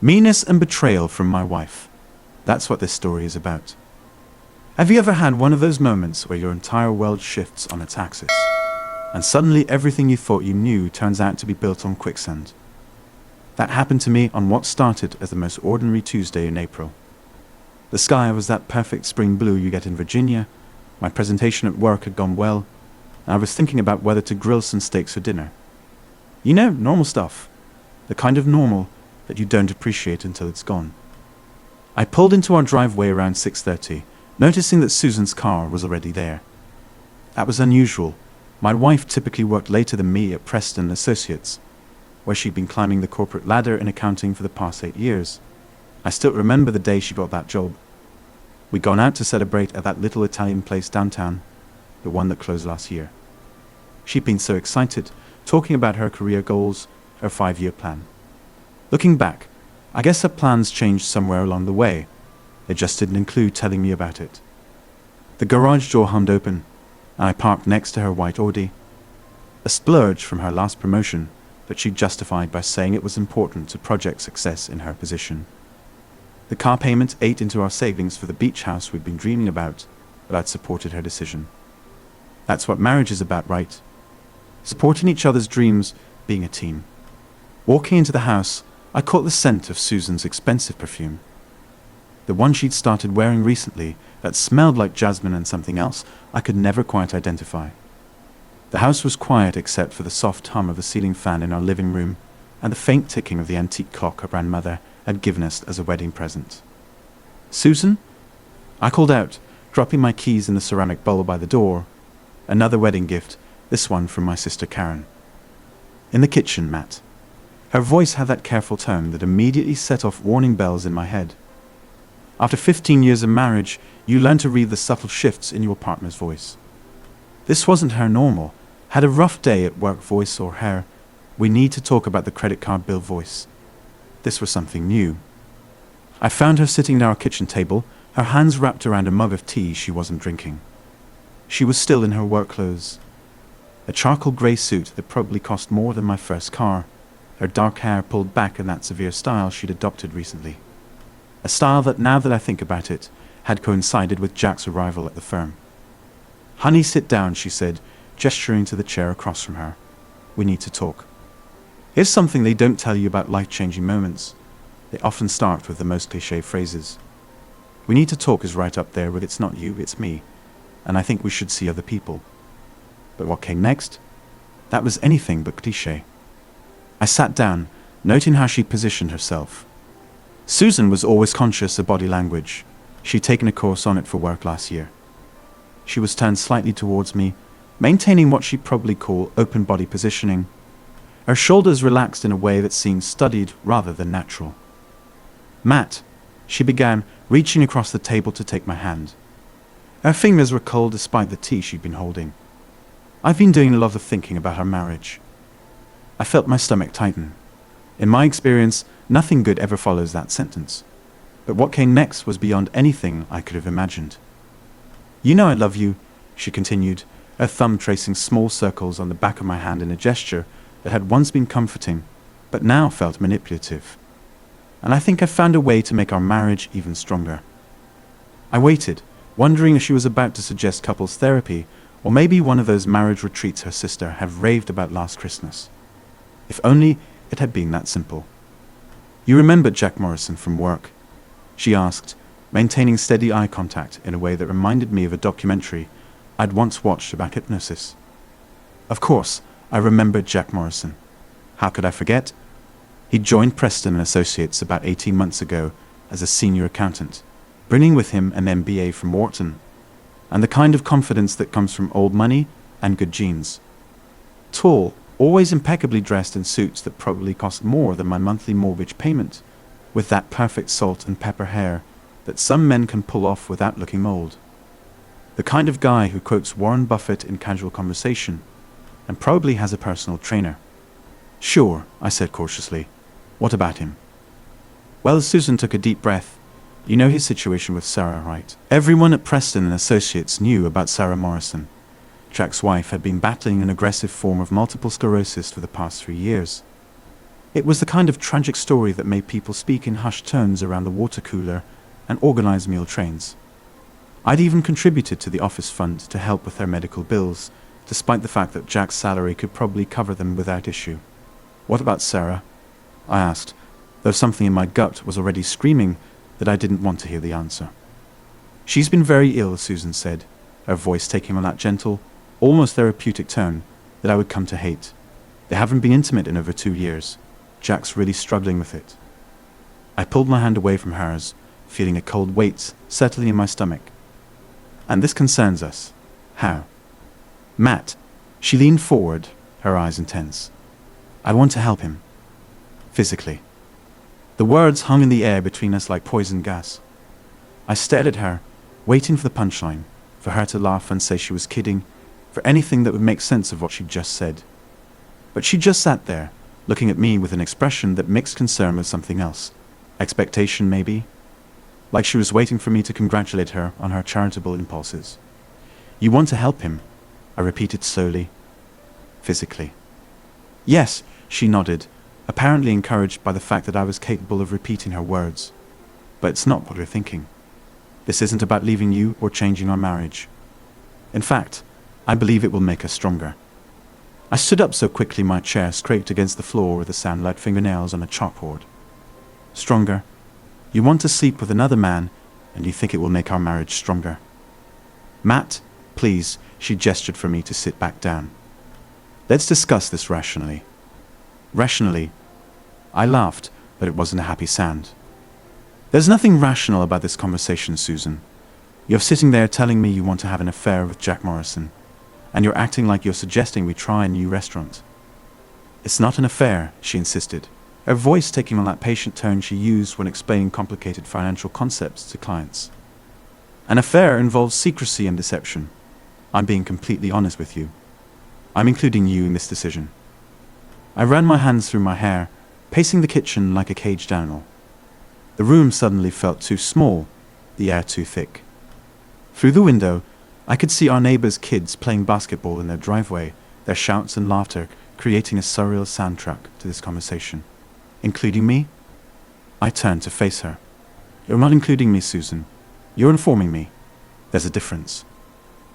Meanness and betrayal from my wife. That's what this story is about. Have you ever had one of those moments where your entire world shifts on its axis, and suddenly everything you thought you knew turns out to be built on quicksand? That happened to me on what started as the most ordinary Tuesday in April. The sky was that perfect spring blue you get in Virginia, my presentation at work had gone well, and I was thinking about whether to grill some steaks for dinner. You know, normal stuff. The kind of normal that you don't appreciate until it's gone. I pulled into our driveway around 6:30, noticing that Susan's car was already there. That was unusual. My wife typically worked later than me at Preston Associates, where she'd been climbing the corporate ladder in accounting for the past 8 years. I still remember the day she got that job. We'd gone out to celebrate at that little Italian place downtown, the one that closed last year. She'd been so excited, talking about her career goals, her 5-year plan. Looking back, I guess her plans changed somewhere along the way. They just didn't include telling me about it. The garage door hummed open, and I parked next to her white Audi. A splurge from her last promotion that she justified by saying it was important to project success in her position. The car payment ate into our savings for the beach house we'd been dreaming about, but I'd supported her decision. That's what marriage is about, right? Supporting each other's dreams, being a team. Walking into the house, I caught the scent of Susan's expensive perfume. The one she'd started wearing recently that smelled like jasmine and something else I could never quite identify. The house was quiet except for the soft hum of the ceiling fan in our living room and the faint ticking of the antique clock her grandmother had given us as a wedding present. "Susan?" I called out, dropping my keys in the ceramic bowl by the door. Another wedding gift, this one from my sister Karen. In the kitchen, Matt. Her voice had that careful tone that immediately set off warning bells in my head. After 15 years of marriage, you learn to read the subtle shifts in your partner's voice. This wasn't her normal, had a rough day at work voice or her, we need to talk about the credit card bill voice. This was something new. I found her sitting at our kitchen table, her hands wrapped around a mug of tea she wasn't drinking. She was still in her work clothes. A charcoal grey suit that probably cost more than my first car. Her dark hair pulled back in that severe style she'd adopted recently. A style that, now that I think about it, had coincided with Jack's arrival at the firm. "Honey, sit down," she said, gesturing to the chair across from her. "We need to talk." Here's something they don't tell you about life-changing moments. They often start with the most cliché phrases. "We need to talk" is right up there with "it's not you, it's me, and I think we should see other people." But what came next? That was anything but cliché. I sat down, noting how she positioned herself. Susan was always conscious of body language. She'd taken a course on it for work last year. She was turned slightly towards me, maintaining what she'd probably call open body positioning. Her shoulders relaxed in a way that seemed studied rather than natural. "Matt," she began, reaching across the table to take my hand. Her fingers were cold despite the tea she'd been holding. "I've been doing a lot of thinking about our marriage." I felt my stomach tighten. In my experience, nothing good ever follows that sentence. But what came next was beyond anything I could have imagined. "You know I love you," she continued, her thumb tracing small circles on the back of my hand in a gesture that had once been comforting, but now felt manipulative. And I think I found a way to make our marriage even stronger. I waited, wondering if she was about to suggest couples therapy, or maybe one of those marriage retreats her sister had raved about last Christmas. If only it had been that simple. "You remember Jack Morrison from work?" she asked, maintaining steady eye contact in a way that reminded me of a documentary I'd once watched about hypnosis. Of course, I remembered Jack Morrison. How could I forget? He joined Preston Associates about 18 months ago as a senior accountant, bringing with him an MBA from Wharton, and the kind of confidence that comes from old money and good genes. Tall, always impeccably dressed in suits that probably cost more than my monthly mortgage payment, with that perfect salt and pepper hair that some men can pull off without looking old. The kind of guy who quotes Warren Buffett in casual conversation, and probably has a personal trainer. "Sure," I said cautiously. "What about him?" Well, Susan took a deep breath. "You know his situation with Sarah, right?" Everyone at Preston and Associates knew about Sarah Morrison. Jack's wife had been battling an aggressive form of multiple sclerosis for the past 3 years. It was the kind of tragic story that made people speak in hushed tones around the water cooler and organize meal trains. I'd even contributed to the office fund to help with their medical bills, despite the fact that Jack's salary could probably cover them without issue. "What about Sarah?" I asked, though something in my gut was already screaming that I didn't want to hear the answer. "She's been very ill," Susan said, her voice taking on that gentle, almost therapeutic tone that I would come to hate. "They haven't been intimate in over 2 years. Jack's really struggling with it." I pulled my hand away from hers, feeling a cold weight settling in my stomach. "And this concerns us. How?" "Matt," she leaned forward, her eyes intense. "I want to help him. Physically." The words hung in the air between us like poison gas. I stared at her, waiting for the punchline, for her to laugh and say she was kidding, for anything that would make sense of what she'd just said. But she just sat there, looking at me with an expression that mixed concern with something else. Expectation, maybe? Like she was waiting for me to congratulate her on her charitable impulses. "You want to help him," I repeated slowly. "Physically." "Yes," she nodded, apparently encouraged by the fact that I was capable of repeating her words. "But it's not what you're thinking. This isn't about leaving you or changing our marriage. In fact, I believe it will make us stronger." I stood up so quickly my chair scraped against the floor with a sound like fingernails on a chalkboard. "Stronger? You want to sleep with another man, and you think it will make our marriage stronger?" "Matt, please," she gestured for me to sit back down. "Let's discuss this rationally." "Rationally?" I laughed, but it wasn't a happy sound. "There's nothing rational about this conversation, Susan. You're sitting there telling me you want to have an affair with Jack Morrison, and you're acting like you're suggesting we try a new restaurant." "It's not an affair," she insisted, her voice taking on that patient tone she used when explaining complicated financial concepts to clients. "An affair involves secrecy and deception. I'm being completely honest with you. I'm including you in this decision." I ran my hands through my hair, pacing the kitchen like a caged animal. The room suddenly felt too small, the air too thick. Through the window, I could see our neighbors' kids playing basketball in their driveway, their shouts and laughter creating a surreal soundtrack to this conversation. "Including me?" I turned to face her. "You're not including me, Susan. You're informing me. There's a difference."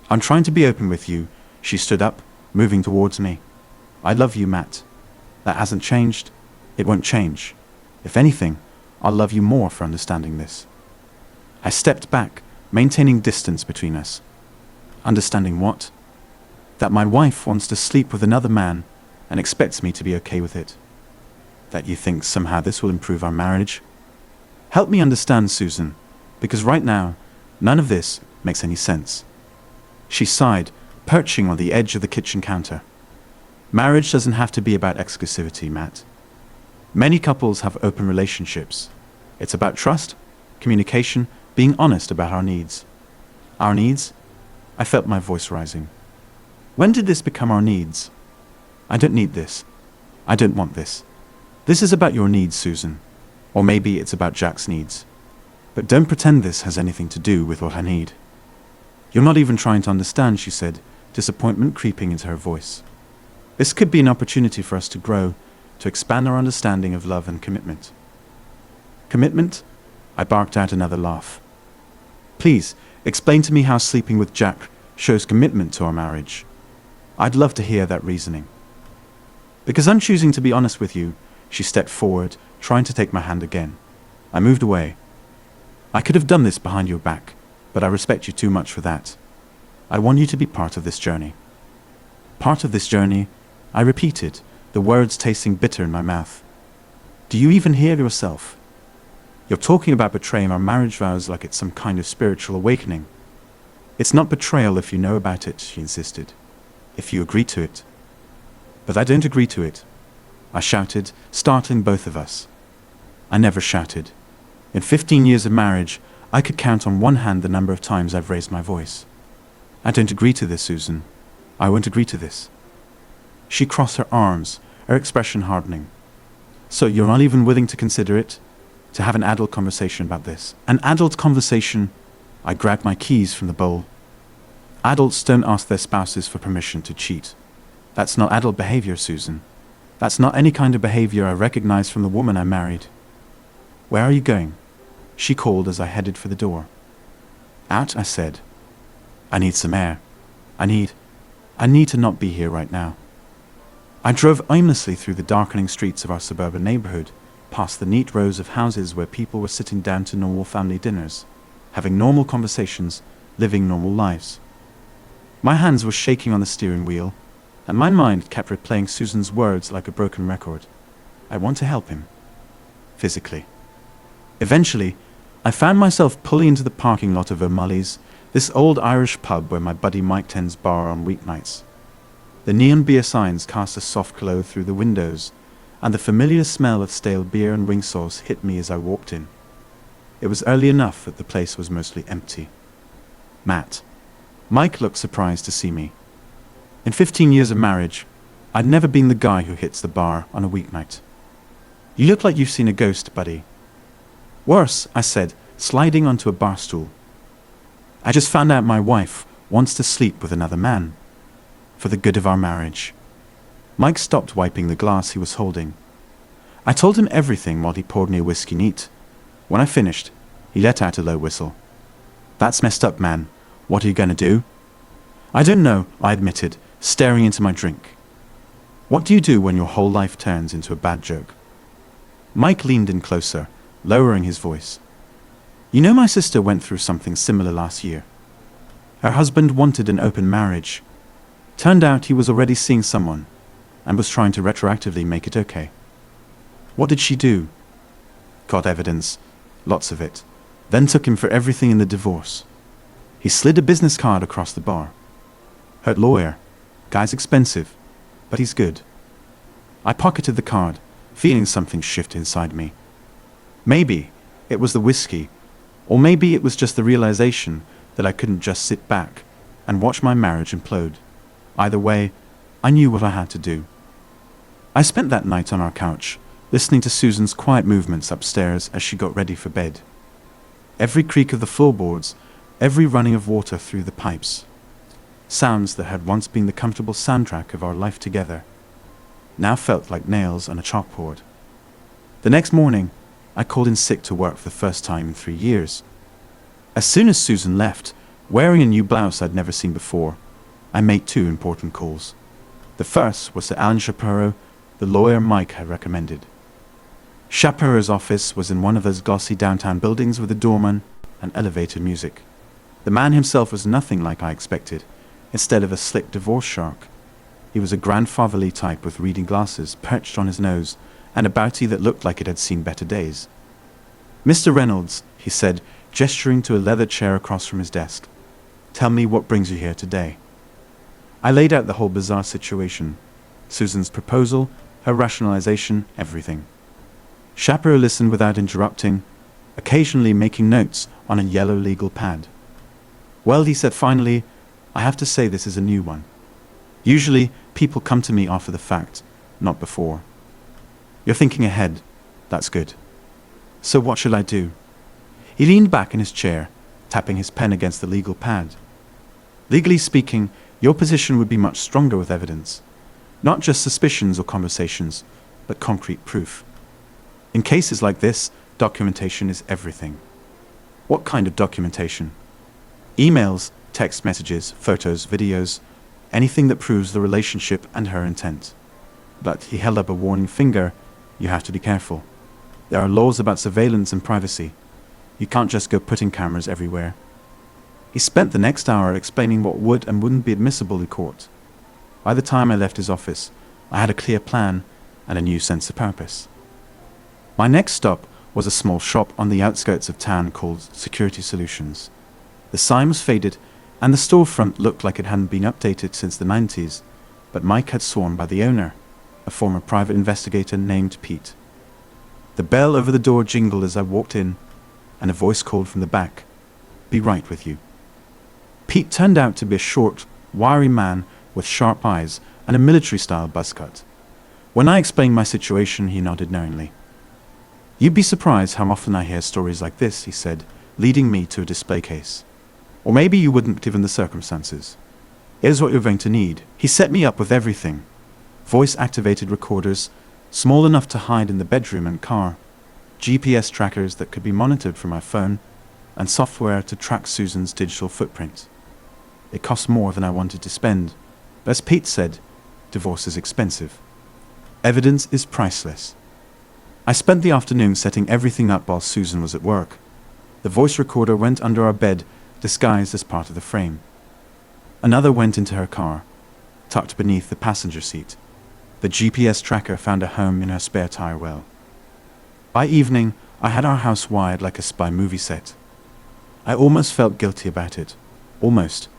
"I'm trying to be open with you." She stood up, moving towards me. "I love you, Matt. That hasn't changed. It won't change. If anything, I'll love you more for understanding this." I stepped back, maintaining distance between us. "Understanding what?" "That my wife wants to sleep with another man and expects me to be okay with it." "That you think somehow this will improve our marriage?" "Help me understand, Susan, because right now, none of this makes any sense." She sighed, perching on the edge of the kitchen counter. "Marriage doesn't have to be about exclusivity, Matt. Many couples have open relationships. It's about trust, communication, being honest about our needs." "Our needs?" I felt my voice rising. "When did this become our needs?" "I don't need this. I don't want this. This is about your needs, Susan. Or maybe it's about Jack's needs. But don't pretend this has anything to do with what I need." "You're not even trying to understand," she said, disappointment creeping into her voice. "This could be an opportunity for us to grow, to expand our understanding of love and commitment." "Commitment?" I barked out another laugh. "Please, explain to me how sleeping with Jack shows commitment to our marriage. I'd love to hear that reasoning." "Because I'm choosing to be honest with you," she stepped forward, trying to take my hand again. I moved away. "I could have done this behind your back, but I respect you too much for that. I want you to be part of this journey." "Part of this journey?" I repeated, the words tasting bitter in my mouth. "Do you even hear yourself? You're talking about betraying our marriage vows like it's some kind of spiritual awakening." "It's not betrayal if you know about it," she insisted. "If you agree to it." "But I don't agree to it," I shouted, startling both of us. I never shouted. In 15 years of marriage, I could count on one hand the number of times I've raised my voice. "I don't agree to this, Susan. I won't agree to this." She crossed her arms, her expression hardening. "So you're not even willing to consider it? To have an adult conversation about this? An adult conversation?" I grabbed my keys from the bowl. "Adults don't ask their spouses for permission to cheat. That's not adult behavior, Susan. That's not any kind of behavior I recognize from the woman I married. Where are you going? She called as I headed for the door. Out, I said. I need some air. I need to not be here right now. I drove aimlessly through the darkening streets of our suburban neighborhood, past the neat rows of houses where people were sitting down to normal family dinners, having normal conversations, living normal lives. My hands were shaking on the steering wheel, and my mind kept replaying Susan's words like a broken record. I want to help him. Physically. Eventually, I found myself pulling into the parking lot of O'Malley's, this old Irish pub where my buddy Mike tends bar on weeknights. The neon beer signs cast a soft glow through the windows, and the familiar smell of stale beer and wing sauce hit me as I walked in. It was early enough that the place was mostly empty. Matt. Mike looked surprised to see me. In 15 years of marriage, I'd never been the guy who hits the bar on a weeknight. You look like you've seen a ghost, buddy. Worse, I said, sliding onto a bar stool. I just found out my wife wants to sleep with another man. For the good of our marriage. Mike stopped wiping the glass he was holding. I told him everything while he poured me a whiskey neat. When I finished, he let out a low whistle. That's messed up, man. What are you going to do? I don't know, I admitted, staring into my drink. What do you do when your whole life turns into a bad joke? Mike leaned in closer, lowering his voice. You know, my sister went through something similar last year. Her husband wanted an open marriage. Turned out he was already seeing someone and was trying to retroactively make it okay. What did she do? Got evidence, lots of it, then took him for everything in the divorce. He slid a business card across the bar. Her lawyer. Guy's expensive, but he's good. I pocketed the card, feeling something shift inside me. Maybe it was the whiskey, or maybe it was just the realization that I couldn't just sit back and watch my marriage implode. Either way, I knew what I had to do. I spent that night on our couch, listening to Susan's quiet movements upstairs as she got ready for bed. Every creak of the floorboards, every running of water through the pipes. Sounds that had once been the comfortable soundtrack of our life together, now felt like nails on a chalkboard. The next morning, I called in sick to work for the first time in 3 years. As soon as Susan left, wearing a new blouse I'd never seen before, I made 2 important calls. The first was to Alan Shapiro, the lawyer Mike had recommended. Shapiro's office was in one of those glossy downtown buildings with a doorman and elevator music. The man himself was nothing like I expected. Instead of a slick divorce shark, he was a grandfatherly type with reading glasses perched on his nose and a bouty that looked like it had seen better days. Mr. Reynolds, he said, gesturing to a leather chair across from his desk. Tell me what brings you here today. I laid out the whole bizarre situation. Susan's proposal, her rationalization, everything. Shapiro listened without interrupting, occasionally making notes on a yellow legal pad. Well, he said finally, I have to say this is a new one. Usually, people come to me after the fact, not before. You're thinking ahead. That's good. So what should I do? He leaned back in his chair, tapping his pen against the legal pad. Legally speaking, your position would be much stronger with evidence. Not just suspicions or conversations, but concrete proof. In cases like this, documentation is everything. What kind of documentation? Emails, text messages, photos, videos, anything that proves the relationship and her intent. But he held up a warning finger. You have to be careful. There are laws about surveillance and privacy. You can't just go putting cameras everywhere. He spent the next hour explaining what would and wouldn't be admissible in court. By the time I left his office, I had a clear plan and a new sense of purpose. My next stop was a small shop on the outskirts of town called Security Solutions. The sign was faded, and the storefront looked like it hadn't been updated since the 90s, but Mike had sworn by the owner, a former private investigator named Pete. The bell over the door jingled as I walked in, and a voice called from the back, "Be right with you." Pete turned out to be a short, wiry man with sharp eyes and a military-style buzz cut. When I explained my situation, he nodded knowingly. You'd be surprised how often I hear stories like this, he said, leading me to a display case. Or maybe you wouldn't given the circumstances. Here's what you're going to need. He set me up with everything. voice-activated recorders, small enough to hide in the bedroom and car, GPS trackers that could be monitored from my phone, and software to track Susan's digital footprint. It cost more than I wanted to spend, but as Pete said, divorce is expensive. Evidence is priceless. I spent the afternoon setting everything up while Susan was at work. The voice recorder went under our bed, disguised as part of the frame. Another went into her car, tucked beneath the passenger seat. The GPS tracker found a home in her spare tire well. By evening, I had our house wired like a spy movie set. I almost felt guilty about it. Almost.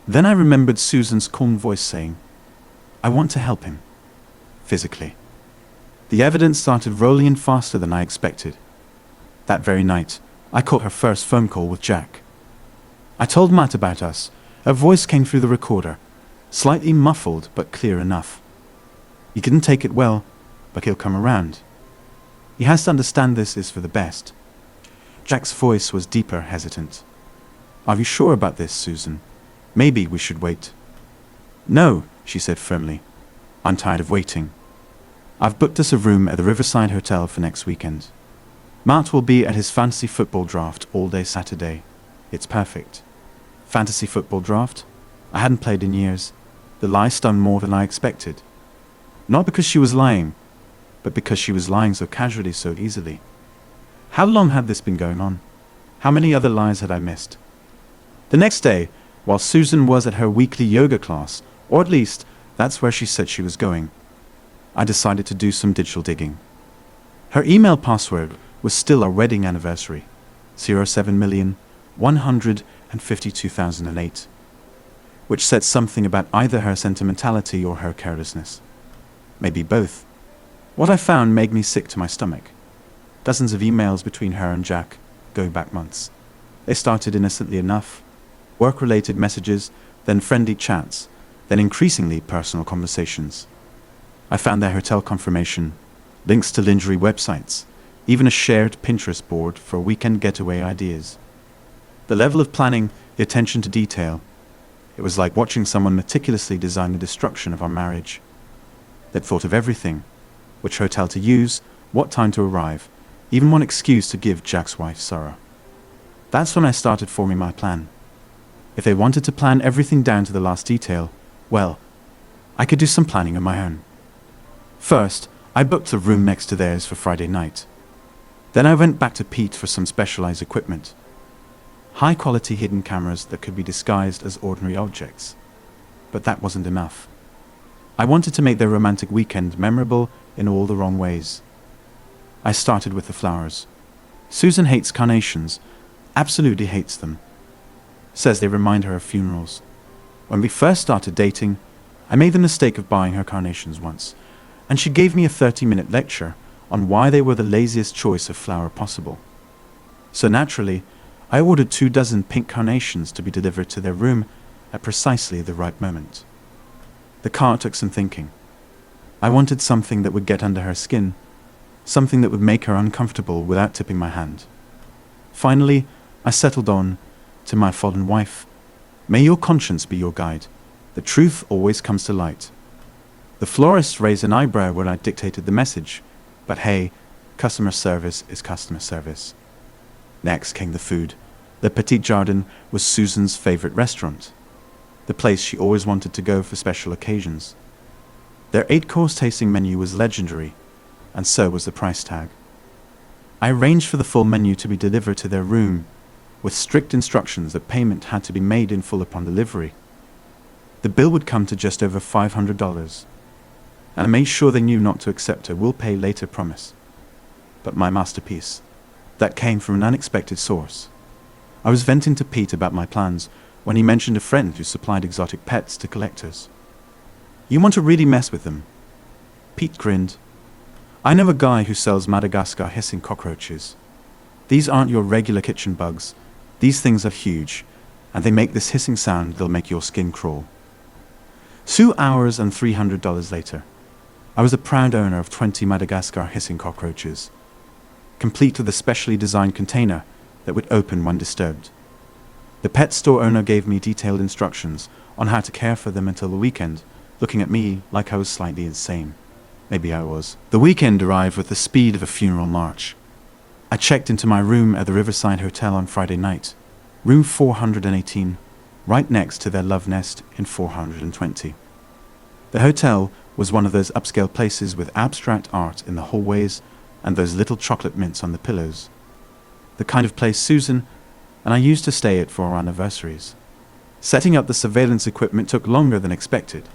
Then I remembered Susan's calm voice saying, "I want to help him." Physically. The evidence started rolling in faster than I expected. That very night, I caught her first phone call with Jack. I told Matt about us. Her voice came through the recorder, slightly muffled but clear enough. He didn't take it well, but he'll come around. He has to understand this is for the best. Jack's voice was deeper, hesitant. "Are you sure about this, Susan? Maybe we should wait." "No," she said firmly. "I'm tired of waiting. I've booked us a room at the Riverside Hotel for next weekend. Matt will be at his fantasy football draft all day Saturday. It's perfect." Fantasy football draft? I hadn't played in years. The lie stung more than I expected. Not because she was lying, but because she was lying so casually, so easily. How long had this been going on? How many other lies had I missed? The next day, while Susan was at her weekly yoga class, or at least that's where she said she was going, I decided to do some digital digging. Her email password was still our wedding anniversary, 07,152,008, which said something about either her sentimentality or her carelessness. Maybe both. What I found made me sick to my stomach. Dozens of emails between her and Jack, going back months. They started innocently enough. Work-related messages, then friendly chats, then increasingly personal conversations. I found their hotel confirmation, links to lingerie websites, even a shared Pinterest board for weekend getaway ideas. The level of planning, the attention to detail, it was like watching someone meticulously design the destruction of our marriage. They'd thought of everything, which hotel to use, what time to arrive, even one excuse to give Jack's wife sorrow. That's when I started forming my plan. If they wanted to plan everything down to the last detail, well, I could do some planning of my own. First, I booked a room next to theirs for Friday night. Then I went back to Pete for some specialized equipment. High-quality hidden cameras that could be disguised as ordinary objects. But that wasn't enough. I wanted to make their romantic weekend memorable in all the wrong ways. I started with the flowers. Susan hates carnations, absolutely hates them. Says they remind her of funerals. When we first started dating, I made the mistake of buying her carnations once, and she gave me a 30-minute lecture on why they were the laziest choice of flower possible. So naturally, I ordered 24 pink carnations to be delivered to their room at precisely the right moment. The car took some thinking. I wanted something that would get under her skin, something that would make her uncomfortable without tipping my hand. Finally, I settled on, to my fallen wife, "May your conscience be your guide. The truth always comes to light." The florist raised an eyebrow when I dictated the message, but hey, customer service is customer service. Next came the food. The Petit Jardin was Susan's favorite restaurant, the place she always wanted to go for special occasions. Their 8-course tasting menu was legendary, and so was the price tag. I arranged for the full menu to be delivered to their room, with strict instructions that payment had to be made in full upon delivery. The bill would come to just over $500, and I made sure they knew not to accept a "will pay later" promise. But my masterpiece, that came from an unexpected source. I was venting to Pete about my plans when he mentioned a friend who supplied exotic pets to collectors. "You want to really mess with them?" Pete grinned. "I know a guy who sells Madagascar hissing cockroaches. These aren't your regular kitchen bugs. These things are huge, and they make this hissing sound that'll make your skin crawl." 2 hours and $300 later, I was the proud owner of 20 Madagascar hissing cockroaches, complete with a specially designed container that would open when disturbed. The pet store owner gave me detailed instructions on how to care for them until the weekend, looking at me like I was slightly insane. Maybe I was. The weekend arrived with the speed of a funeral march. I checked into my room at the Riverside Hotel on Friday night, room 418, right next to their love nest in 420. The hotel was one of those upscale places with abstract art in the hallways and those little chocolate mints on the pillows. The kind of place Susan and I used to stay at for our anniversaries. Setting up the surveillance equipment took longer than expected.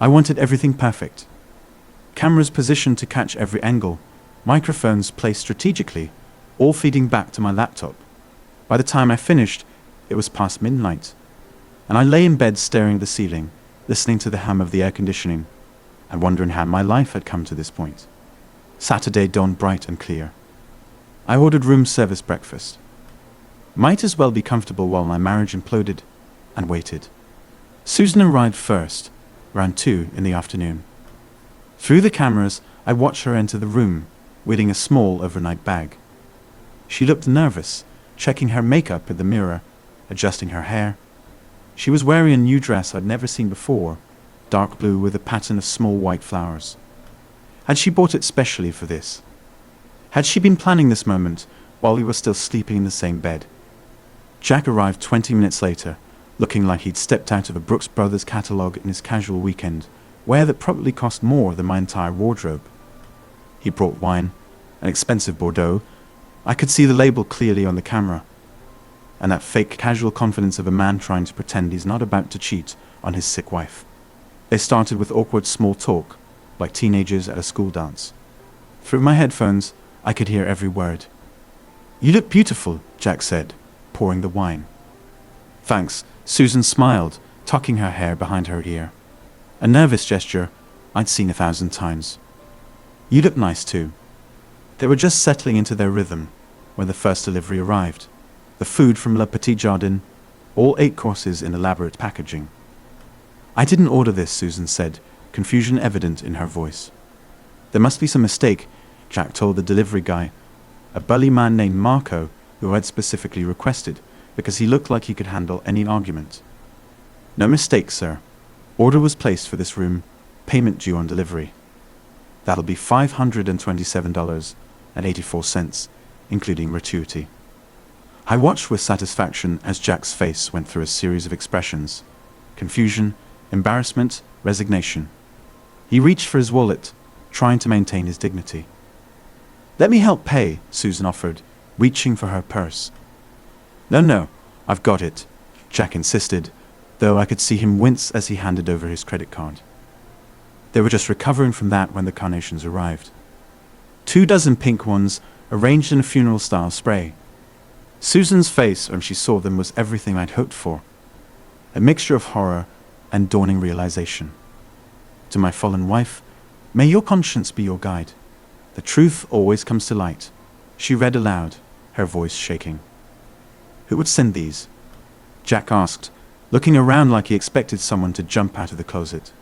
I wanted everything perfect. Cameras positioned to catch every angle, microphones placed strategically, all feeding back to my laptop. By the time I finished, it was past midnight, and I lay in bed staring at the ceiling, listening to the hum of the air conditioning, and wondering how my life had come to this point. Saturday dawned bright and clear. I ordered room service breakfast. Might as well be comfortable while my marriage imploded, and waited. Susan arrived first, around 2 in the afternoon. Through the cameras, I watched her enter the room, wheeling a small overnight bag. She looked nervous, checking her makeup in the mirror, adjusting her hair. She was wearing a new dress I'd never seen before, dark blue with a pattern of small white flowers. Had she bought it specially for this? Had she been planning this moment while we were still sleeping in the same bed? Jack arrived 20 minutes later, looking like he'd stepped out of a Brooks Brothers catalogue in his casual weekend, wear that probably cost more than my entire wardrobe. He brought wine, an expensive Bordeaux. I could see the label clearly on the camera, and that fake casual confidence of a man trying to pretend he's not about to cheat on his sick wife. They started with awkward small talk, like teenagers at a school dance. Through my headphones, I could hear every word. "You look beautiful," Jack said, pouring the wine. "Thanks," Susan smiled, tucking her hair behind her ear. A nervous gesture I'd seen 1,000 times. "You look nice too." They were just settling into their rhythm when the first delivery arrived. The food from Le Petit Jardin, all 8 courses in elaborate packaging. "I didn't order this," Susan said, confusion evident in her voice. "There must be some mistake," Jack told the delivery guy, a burly man named Marco who had specifically requested, because he looked like he could handle any argument. "No mistake, sir. Order was placed for this room, payment due on delivery. That'll be $527.84, including gratuity." I watched with satisfaction as Jack's face went through a series of expressions: confusion, embarrassment, resignation. He reached for his wallet, trying to maintain his dignity. "Let me help pay," Susan offered, reaching for her purse. No, I've got it," Jack insisted, though I could see him wince as he handed over his credit card. They were just recovering from that when the carnations arrived. 24 pink ones, arranged in a funeral-style spray. Susan's face when she saw them was everything I'd hoped for, a mixture of horror and dawning realization. To my fallen wife, may your conscience be your guide. The truth always comes to light, she read aloud, her voice shaking. "Who would send these?" Jack asked, looking around like he expected someone to jump out of the closet.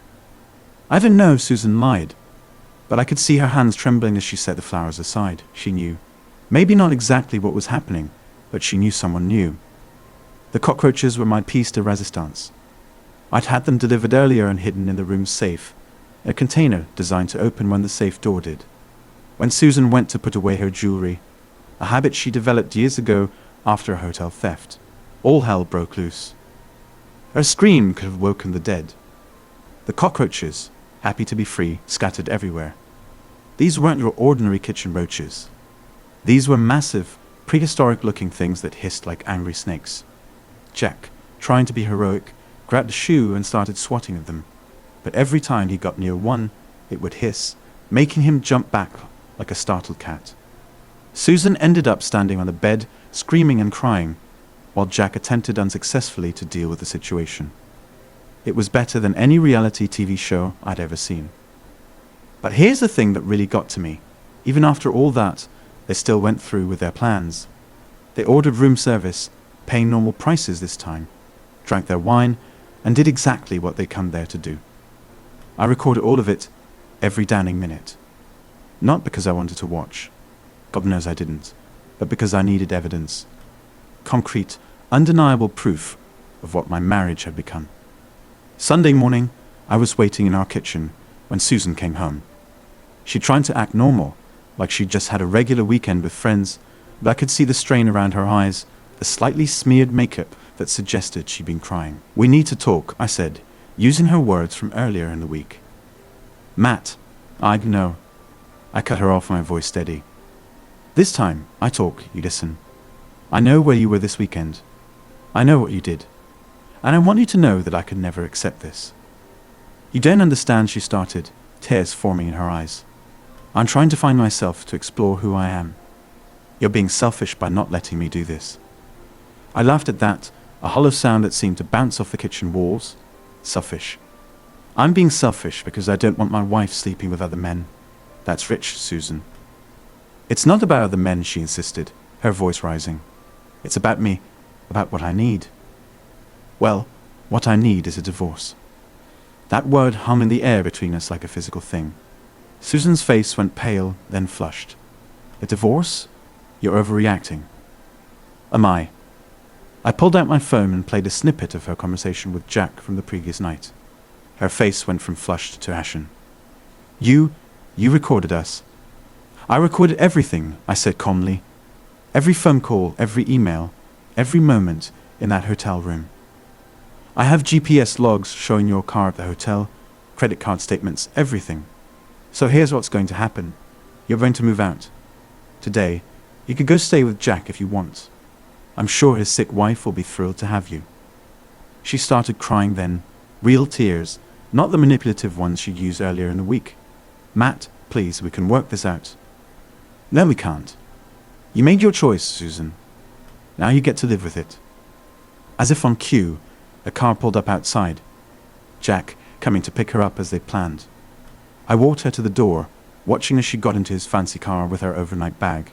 "I don't know," Susan lied, but I could see her hands trembling as she set the flowers aside. She knew. Maybe not exactly what was happening, but she knew someone knew. The cockroaches were my piece de resistance. I'd had them delivered earlier and hidden in the room's safe, a container designed to open when the safe door did. When Susan went to put away her jewelry, a habit she developed years ago after a hotel theft, all hell broke loose. Her scream could have woken the dead. The cockroaches, happy to be free, scattered everywhere. These weren't your ordinary kitchen roaches. These were massive, prehistoric-looking things that hissed like angry snakes. Jack, trying to be heroic, grabbed a shoe and started swatting at them. But every time he got near one, it would hiss, making him jump back like a startled cat. Susan ended up standing on the bed, screaming and crying, while Jack attempted unsuccessfully to deal with the situation. It was better than any reality TV show I'd ever seen. But here's the thing that really got to me. Even after all that, they still went through with their plans. They ordered room service, paying normal prices this time, drank their wine, and did exactly what they come there to do. I recorded all of it, every damning minute. Not because I wanted to watch. God knows I didn't. But because I needed evidence. Concrete, undeniable proof of what my marriage had become. Sunday morning, I was waiting in our kitchen when Susan came home. She tried to act normal, like she'd just had a regular weekend with friends, but I could see the strain around her eyes, the slightly smeared makeup that suggested she'd been crying. "We need to talk," I said, using her words from earlier in the week. "Matt, I know." I cut her off, my voice steady. "This time, I talk, you listen. I know where you were this weekend. I know what you did. And I want you to know that I could never accept this." "You don't understand," she started, tears forming in her eyes. "I'm trying to find myself to explore who I am. You're being selfish by not letting me do this." I laughed at that, a hollow sound that seemed to bounce off the kitchen walls. Selfish. I'm being selfish because I don't want my wife sleeping with other men. That's rich, Susan. "It's not about other men," she insisted, her voice rising. "It's about me, about what I need." "Well, what I need is a divorce." That word hung in the air between us like a physical thing. Susan's face went pale, then flushed. "A divorce? You're overreacting." "Am I?" I pulled out my phone and played a snippet of her conversation with Jack from the previous night. Her face went from flushed to ashen. You recorded us." "I recorded everything," I said calmly. "Every phone call, every email, every moment in that hotel room. I have GPS logs showing your car at the hotel, credit card statements, everything. So here's what's going to happen. You're going to move out. Today, you could go stay with Jack if you want. I'm sure his sick wife will be thrilled to have you." She started crying then, real tears, not the manipulative ones she'd used earlier in the week. "Matt, please, we can work this out." "No, we can't. You made your choice, Susan. Now you get to live with it." As if on cue, a car pulled up outside, Jack coming to pick her up as they planned. I walked her to the door, watching as she got into his fancy car with her overnight bag.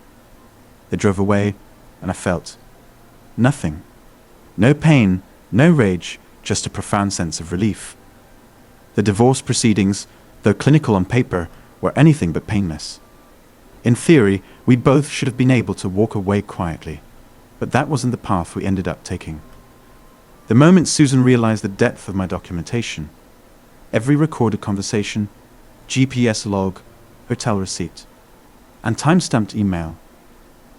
They drove away, and I felt nothing. No pain, no rage, just a profound sense of relief. The divorce proceedings, though clinical on paper, were anything but painless. In theory, we both should have been able to walk away quietly, but that wasn't the path we ended up taking. The moment Susan realized the depth of my documentation, every recorded conversation, GPS log, hotel receipt, and time-stamped email,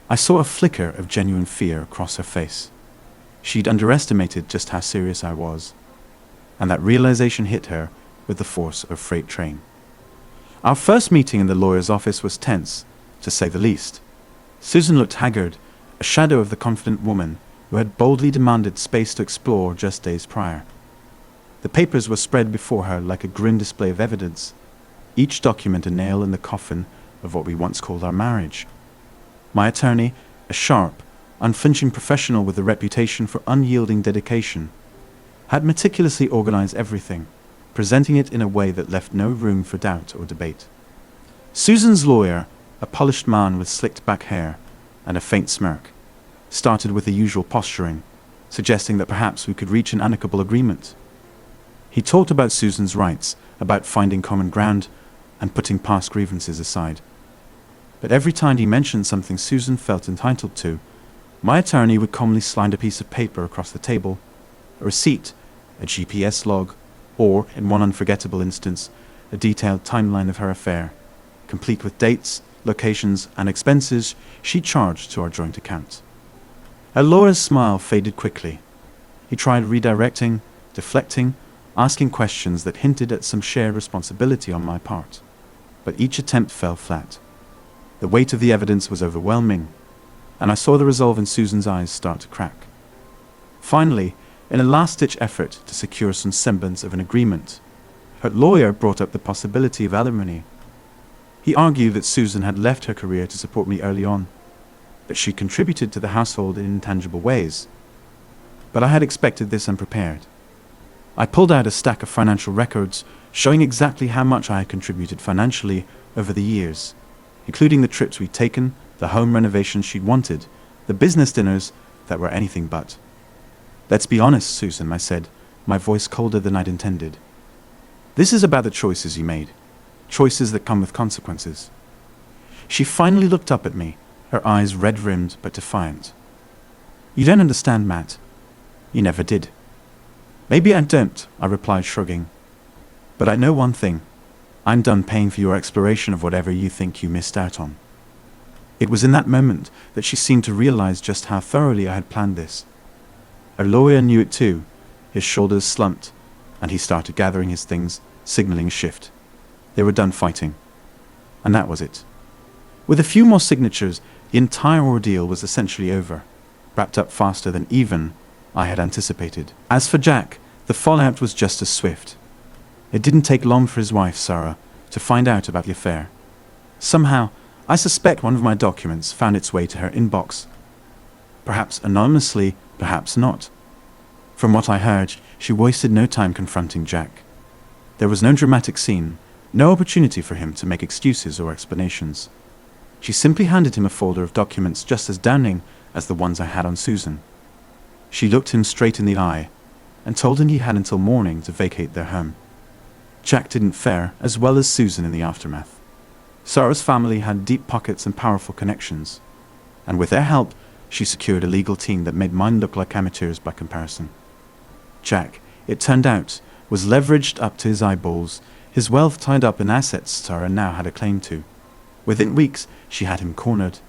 I saw a flicker of genuine fear across her face. She'd underestimated just how serious I was, and that realization hit her with the force of a freight train. Our first meeting in the lawyer's office was tense, to say the least. Susan looked haggard, a shadow of the confident woman who had boldly demanded space to explore just days prior. The papers were spread before her like a grim display of evidence, each document a nail in the coffin of what we once called our marriage. My attorney, a sharp, unflinching professional with a reputation for unyielding dedication, had meticulously organized everything, presenting it in a way that left no room for doubt or debate. Susan's lawyer, a polished man with slicked back hair and a faint smirk, started with the usual posturing, suggesting that perhaps we could reach an amicable agreement. He talked about Susan's rights, about finding common ground and putting past grievances aside. But every time he mentioned something Susan felt entitled to, my attorney would calmly slide a piece of paper across the table, a receipt, a GPS log, or, in one unforgettable instance, a detailed timeline of her affair, complete with dates, locations, and expenses she charged to our joint account. Her lawyer's smile faded quickly. He tried redirecting, deflecting, asking questions that hinted at some shared responsibility on my part, but each attempt fell flat. The weight of the evidence was overwhelming, and I saw the resolve in Susan's eyes start to crack. Finally, in a last-ditch effort to secure some semblance of an agreement, her lawyer brought up the possibility of alimony. He argued that Susan had left her career to support me early on, that she contributed to the household in intangible ways. But I had expected this unprepared. I pulled out a stack of financial records showing exactly how much I had contributed financially over the years, including the trips we'd taken, the home renovations she'd wanted, the business dinners that were anything but. "Let's be honest, Susan," I said, my voice colder than I'd intended. "This is about the choices you made, choices that come with consequences." She finally looked up at me, her eyes red-rimmed but defiant. "You don't understand, Matt. You never did." "Maybe I don't," I replied, shrugging. But I know one thing. I'm done paying for your exploration of whatever you think you missed out on. It was in that moment that she seemed to realize just how thoroughly I had planned this. Our lawyer knew it too. His shoulders slumped, and he started gathering his things, signaling a shift. They were done fighting. And that was it. With a few more signatures, the entire ordeal was essentially over, wrapped up faster than even I had anticipated. As for Jack, the fallout was just as swift. It didn't take long for his wife, Sarah, to find out about the affair. Somehow, I suspect one of my documents found its way to her inbox. Perhaps anonymously, perhaps not. From what I heard, she wasted no time confronting Jack. There was no dramatic scene, no opportunity for him to make excuses or explanations. She simply handed him a folder of documents just as damning as the ones I had on Susan. She looked him straight in the eye and told him he had until morning to vacate their home. Jack didn't fare as well as Susan in the aftermath. Sarah's family had deep pockets and powerful connections, and with their help, she secured a legal team that made mine look like amateurs by comparison. Jack, it turned out, was leveraged up to his eyeballs, his wealth tied up in assets Sarah now had a claim to. Within weeks, she had him cornered.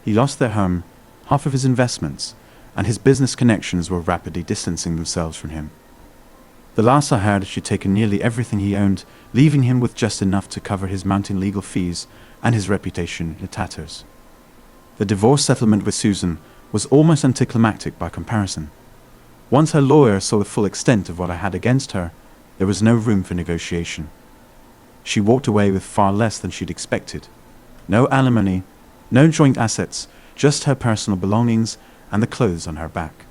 He lost their home, half of his investments, and his business connections were rapidly distancing themselves from him. The last I heard, she'd taken nearly everything he owned, leaving him with just enough to cover his mounting legal fees and his reputation in tatters. The divorce settlement with Susan was almost anticlimactic by comparison. Once her lawyer saw the full extent of what I had against her, there was no room for negotiation. She walked away with far less than she'd expected. No alimony, no joint assets, just her personal belongings and the clothes on her back.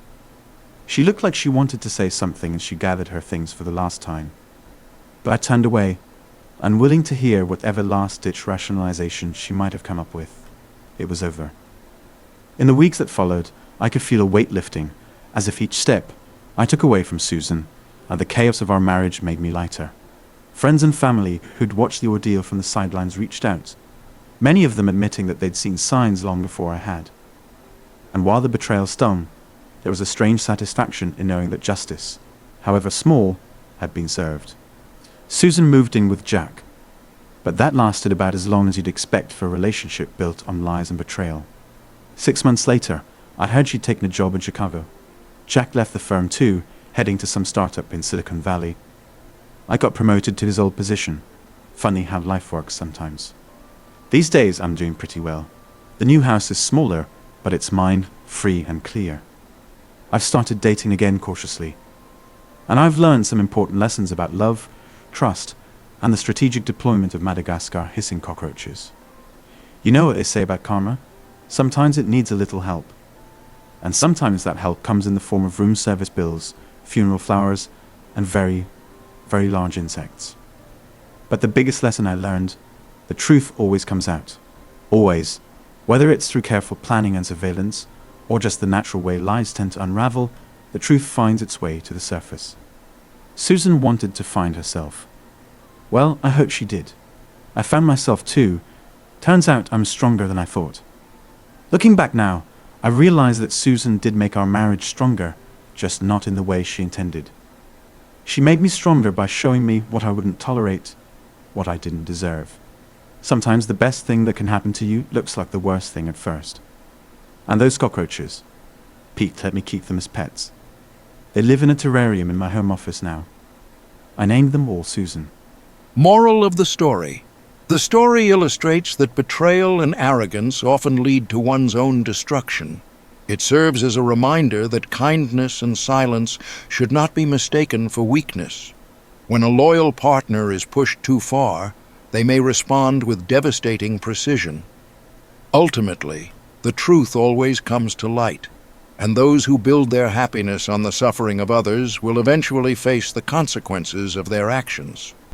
She looked like she wanted to say something as she gathered her things for the last time. But I turned away, unwilling to hear whatever last-ditch rationalization she might have come up with. It was over. In the weeks that followed, I could feel a weight lifting, as if each step I took away from Susan and the chaos of our marriage made me lighter. Friends and family who'd watched the ordeal from the sidelines reached out, many of them admitting that they'd seen signs long before I had. And while the betrayal stung, there was a strange satisfaction in knowing that justice, however small, had been served. Susan moved in with Jack, but that lasted about as long as you'd expect for a relationship built on lies and betrayal. 6 months later, I heard she'd taken a job in Chicago. Jack left the firm too, heading to some startup in Silicon Valley. I got promoted to his old position. Funny how life works sometimes. These days I'm doing pretty well. The new house is smaller, but it's mine, free and clear. I've started dating again cautiously. And I've learned some important lessons about love, trust, and the strategic deployment of Madagascar hissing cockroaches. You know what they say about karma? Sometimes it needs a little help. And sometimes that help comes in the form of room service bills, funeral flowers, and very, very large insects. But the biggest lesson I learned, the truth always comes out. Always. Whether it's through careful planning and surveillance, or just the natural way lies tend to unravel, the truth finds its way to the surface. Susan wanted to find herself. Well, I hope she did. I found myself too. Turns out I'm stronger than I thought. Looking back now, I realize that Susan did make our marriage stronger, just not in the way she intended. She made me stronger by showing me what I wouldn't tolerate, what I didn't deserve. Sometimes the best thing that can happen to you looks like the worst thing at first. And those cockroaches, Pete let me keep them as pets. They live in a terrarium in my home office now. I named them all Susan. Moral of the story. The story illustrates that betrayal and arrogance often lead to one's own destruction. It serves as a reminder that kindness and silence should not be mistaken for weakness. When a loyal partner is pushed too far, they may respond with devastating precision. Ultimately, the truth always comes to light, and those who build their happiness on the suffering of others will eventually face the consequences of their actions.